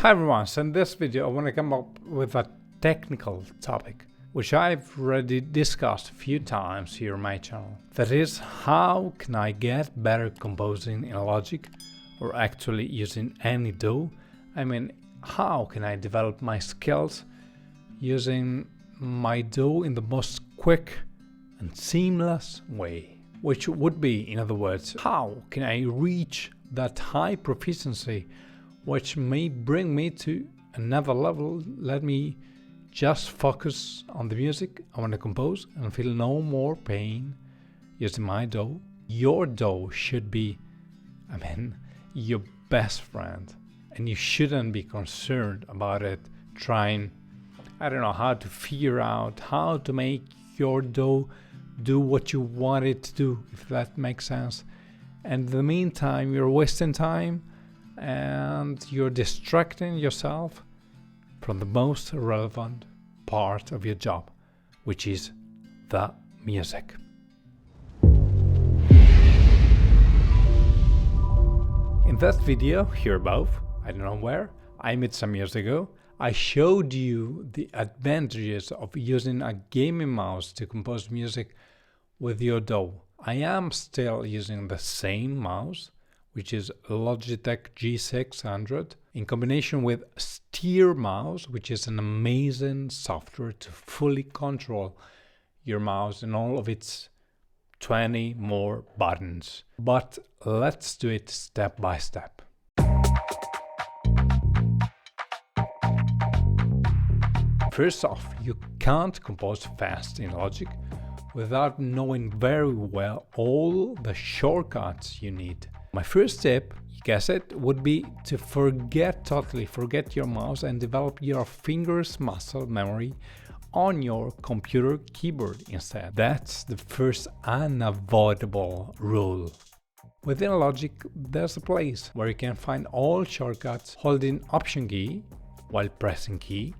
Hi everyone, so in this video I want to come up with a technical topic which I've already discussed a few times here on my channel. That is, how can I get better composing in Logic or actually using any DAW? I mean, how can I develop my skills using my DAW in the most quick and seamless way? Which would be, in other words, how can I reach that high proficiency which may bring me to another level? Let me just focus on the music I want to compose and feel no more pain using my DAW. Your DAW should be, your best friend, and you shouldn't be concerned about it trying, how to figure out how to make your DAW do what you want it to do, if that makes sense. And in the meantime, you're wasting time and you're distracting yourself from the most relevant part of your job, which is the music. In that video here above, I don't know where, I made some years ago, I showed you the advantages of using a gaming mouse to compose music with your DAW. I am still using the same mouse, which is Logitech G600, in combination with Steermouse, which is an amazing software to fully control your mouse and all of its 20 more buttons. But let's do it step by step. First off, you can't compose fast in Logic without knowing very well all the shortcuts you need. My first tip, you guess it, would be to totally forget your mouse and develop your fingers muscle memory on your computer keyboard instead. That's the first unavoidable rule. Within Logic, there's a place where you can find all shortcuts holding Option key while pressing key.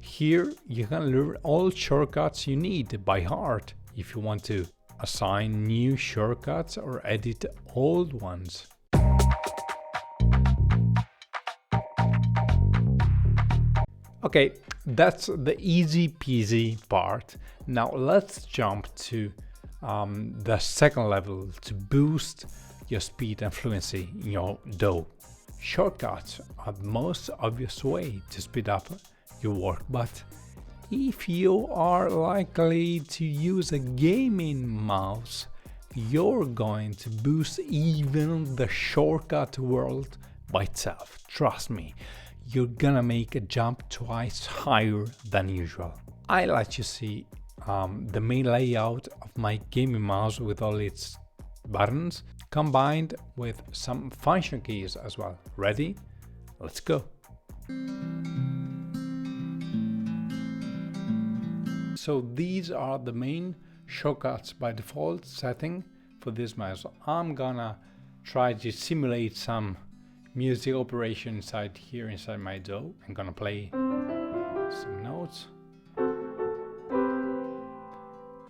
Here you can learn all shortcuts you need by heart if you want to assign new shortcuts or edit old ones. Okay, that's the easy peasy part. Now let's jump to the second level to boost your speed and fluency in your DAW. Shortcuts are the most obvious way to speed up your work, but if you are likely to use a gaming mouse, you're going to boost even the shortcut world by itself. Trust me, you're gonna make a jump twice higher than usual. I let you see the main layout of my gaming mouse with all its buttons, combined with some function keys as well. Ready? Let's go. So these are the main shortcuts by default setting for this mouse. So I'm gonna try to simulate some music operation inside my DAW. I'm gonna play some notes.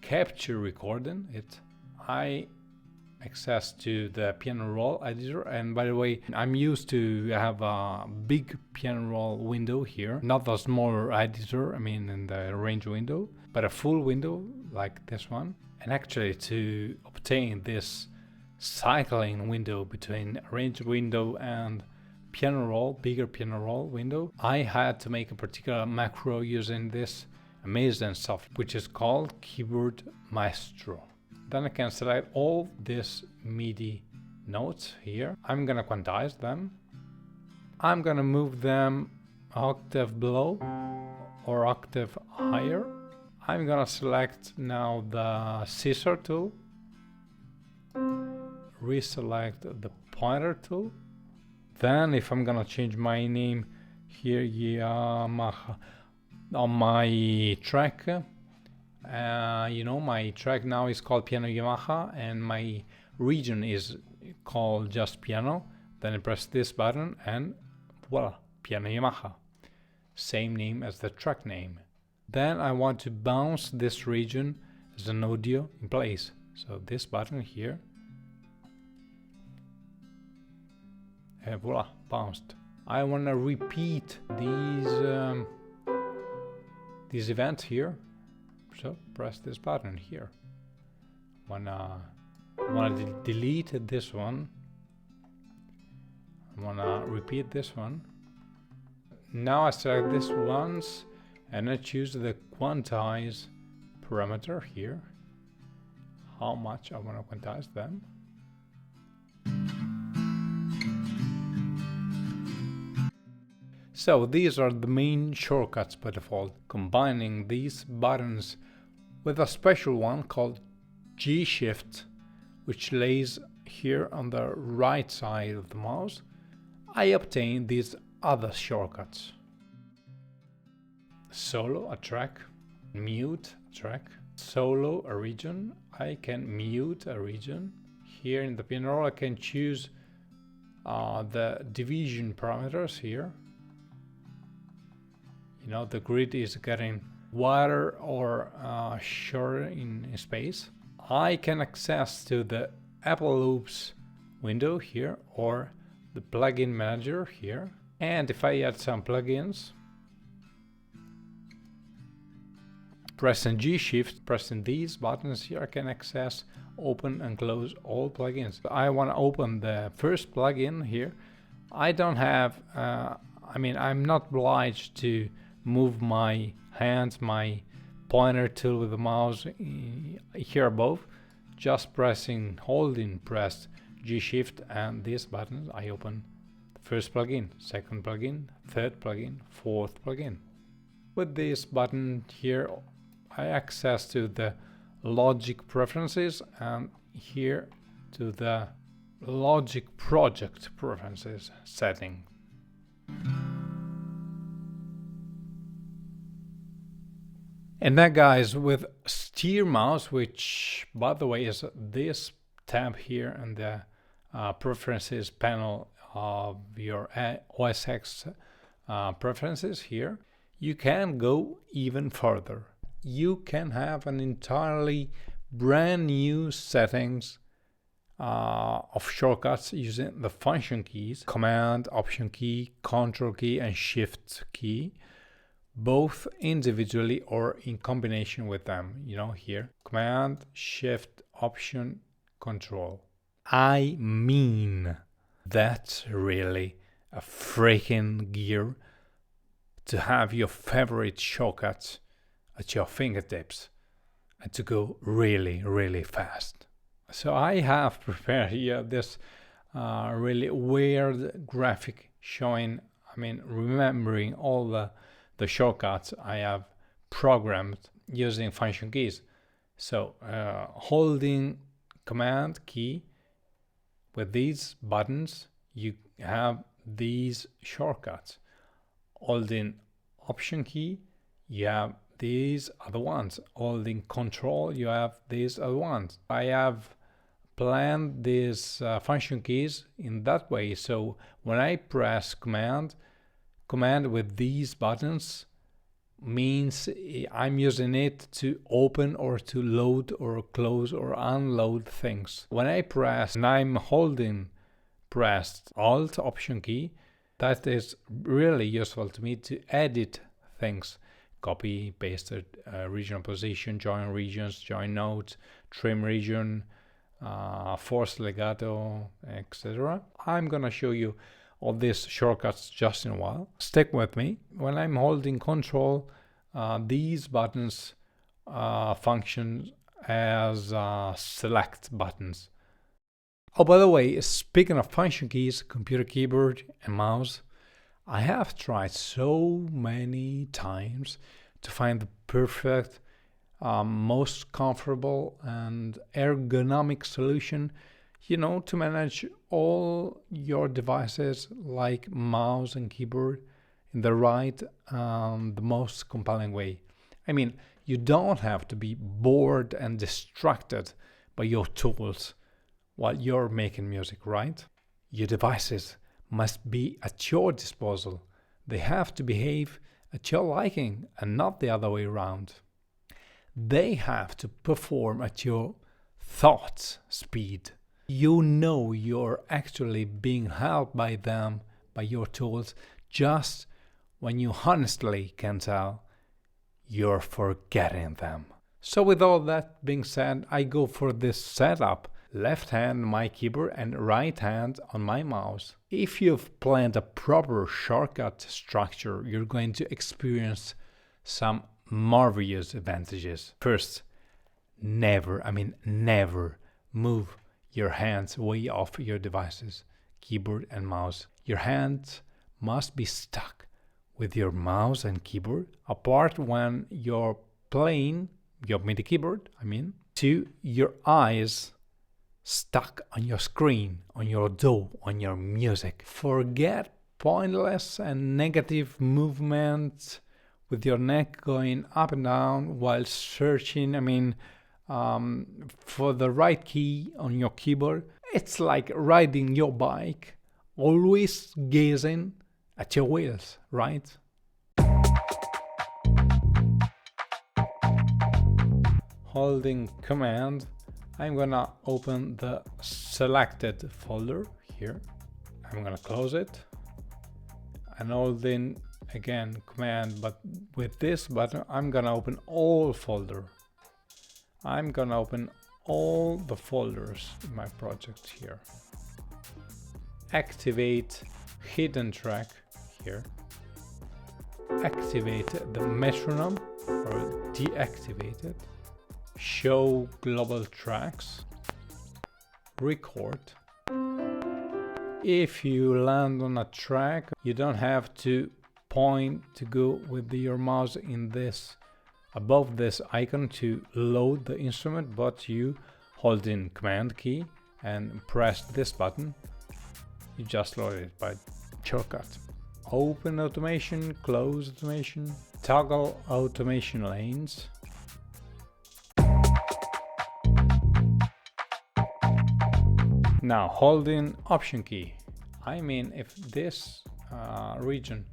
Capture recording it. I access to the piano roll editor, and by the way, I'm used to have a big piano roll window here, not a smaller editor, in the arrange window, but a full window like this one. And actually, to obtain this cycling window between arrange window and piano roll, bigger piano roll window, I had to make a particular macro using this amazing software, which is called Keyboard Maestro. Then I can select all these MIDI notes here. I'm gonna quantize them. I'm gonna move them octave below or octave higher. I'm gonna select now the scissor tool, reselect the pointer tool. Then if I'm gonna change my name here, Yamaha, on my track, my track now is called Piano Yamaha and my region is called just piano. Then I press this button and voila, Piano Yamaha. Same name as the track name. Then I want to bounce this region as an audio in place. So this button here, and voila, bounced. I want to repeat these events here. So press this button here. I want to delete this one. I want to repeat this one. Now I select this once and I choose the quantize parameter here. How much I want to quantize them. So these are the main shortcuts by default, combining these buttons with a special one called G-Shift, which lays here on the right side of the mouse. I obtain these other shortcuts. Solo a track, mute a track, solo a region. I can mute a region. Here in the piano I can choose the division parameters here. You know, the grid is getting wider or shorter in space. I can access to the Apple Loops window here or the plugin manager here. And if I add some plugins, pressing G-Shift, pressing these buttons here, I can access, open and close all plugins. I want to open the first plugin here. I don't have, I'm not obliged to move my hands, my pointer tool with the mouse here above. Just holding pressed G-Shift and these buttons, I open the first plugin, second plugin, third plugin, fourth plugin. With this button here, I access to the Logic preferences and here to the Logic project preferences setting. And then guys, with Steermouse, which by the way is this tab here in the preferences panel of your OS X preferences here, you can go even further. You can have an entirely brand new settings of shortcuts using the function keys, Command, Option key, Control key and Shift key, both individually or in combination with them. You know, here, Command, Shift, Option, Control. I mean, that's really a freaking gear to have your favorite shortcuts at your fingertips and to go really, really fast. So I have prepared here this really weird graphic showing, remembering all the shortcuts I have programmed using function keys. So holding Command key with these buttons, you have these shortcuts. Holding Option key, you have these other ones. Holding Control, you have these other ones. I have planned these function keys in that way, so when I press command with these buttons means I'm using it to open or to load or close or unload things. When I press and I'm holding pressed Alt Option key, that is really useful to me to edit things. Copy, pasted regional position, join regions, join nodes, trim region, force legato, etc. I'm gonna show you all these shortcuts just in a while. Stick with me. When I'm holding Control, these buttons function as select buttons. Oh, by the way, speaking of function keys, computer keyboard and mouse, I have tried so many times to find the perfect, most comfortable and ergonomic solution, to manage all your devices like mouse and keyboard in the right, the most compelling way. You don't have to be bored and distracted by your tools while you're making music, right? Your devices must be at your disposal. They have to behave at your liking and not the other way around. They have to perform at your thoughts speed. You're actually being helped by them by your tools just when you honestly can tell you're forgetting them. So with all that being said, I go for this setup. Left hand my keyboard and right hand on my mouse. If you've planned a proper shortcut structure, you're going to experience some marvelous advantages. First, never move your hands way off your devices, keyboard and mouse. Your hands must be stuck with your mouse and keyboard apart when you're playing your MIDI keyboard, to your eyes stuck on your screen, on your DAW, on your music. Forget pointless and negative movements with your neck going up and down while searching, for the right key on your keyboard. It's like riding your bike, always gazing at your wheels, right? Holding Command, I'm gonna open the selected folder here. I'm gonna close it and holding again Command, but with this button I'm gonna open all folder. I'm gonna open all the folders in my project here. Activate hidden track here. Activate the metronome or deactivate it. Show global tracks. Record. If you land on a track, you don't have to point to go with your mouse in this above this icon to load the instrument, but you hold in Command key and press this button. You just load it by shortcut. Open automation, close automation, toggle automation lanes. Now holding Option key. If this region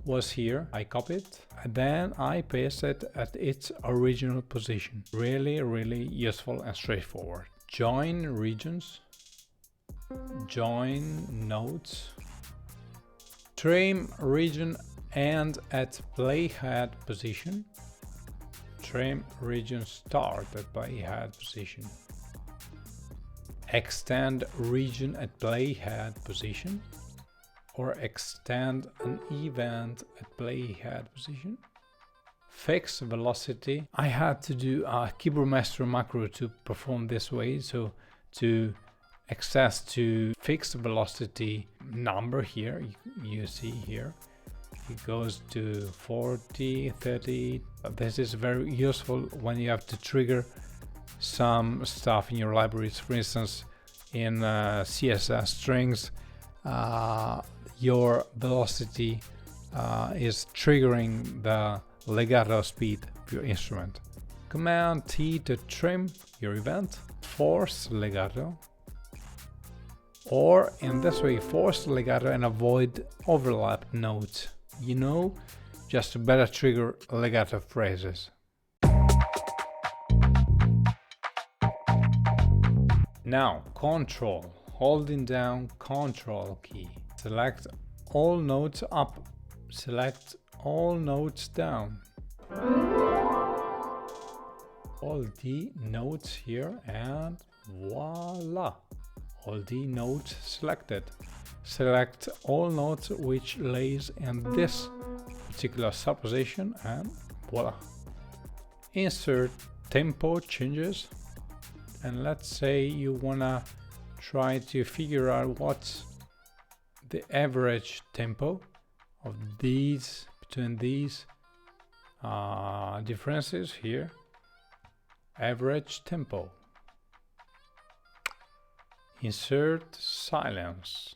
was here, I copy it and then I paste it at its original position. Really useful and straightforward. Join regions, join notes, trim region and at playhead position, trim region start at playhead position, extend region at playhead position, or extend an event at playhead position. Fix velocity. I had to do a keyboard master macro to perform this way, so to access to fixed velocity number here, you see here, it goes to 40, 30. This is very useful when you have to trigger some stuff in your libraries. For instance, in CSS strings, your velocity is triggering the legato speed of your instrument. Command T to trim your event, force legato, or in this way force legato and avoid overlap notes, just to better trigger legato phrases. Now Control, holding down Control key, select all notes up, select all notes down, all the notes here, and voila, all the notes selected. Select all notes which lays in this particular subposition and voila. Insert tempo changes, and let's say you wanna try to figure out what's the average tempo of these, between these differences here. Average tempo. Insert silence.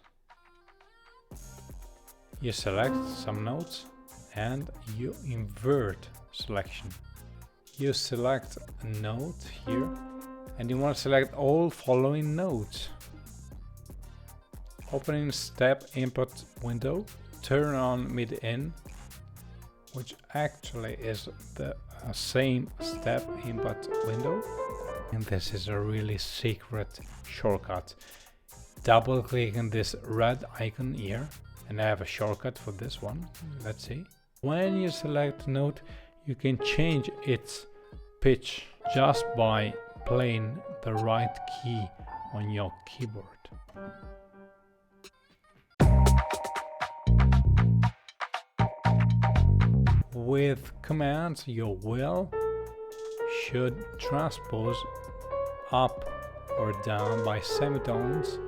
You select some notes and you invert selection. You select a note here and you want to select all following notes. Opening step input window, turn on MIDI in, which actually is the same step input window. And this is a really secret shortcut. double click on this red icon here, and I have a shortcut for this one. Let's see. When you select the note, you can change its pitch just by playing the right key on your keyboard. With commands, your wheel should transpose up or down by semitones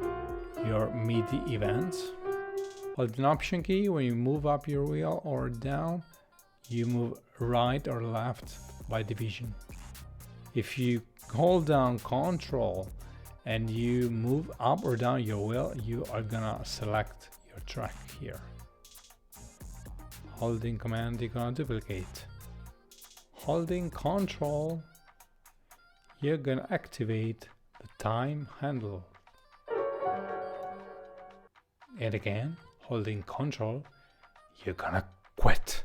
your MIDI events. Hold an option key when you move up your wheel or down, you move right or left by division. If you hold down Ctrl and you move up or down your wheel, you are gonna select your track here. Holding command, you're gonna duplicate. Holding Ctrl, you're gonna activate the time handle. And again, holding Ctrl, you're gonna quit.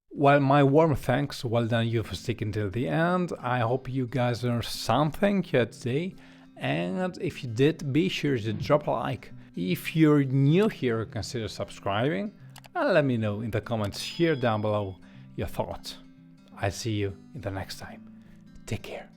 Well, my warm thanks. Well done you for sticking till the end. I hope you guys learned something here today. And if you did, be sure to drop a like. If you're new here, consider subscribing. And let me know in the comments here down below your thoughts. I'll see you in the next time. Take care.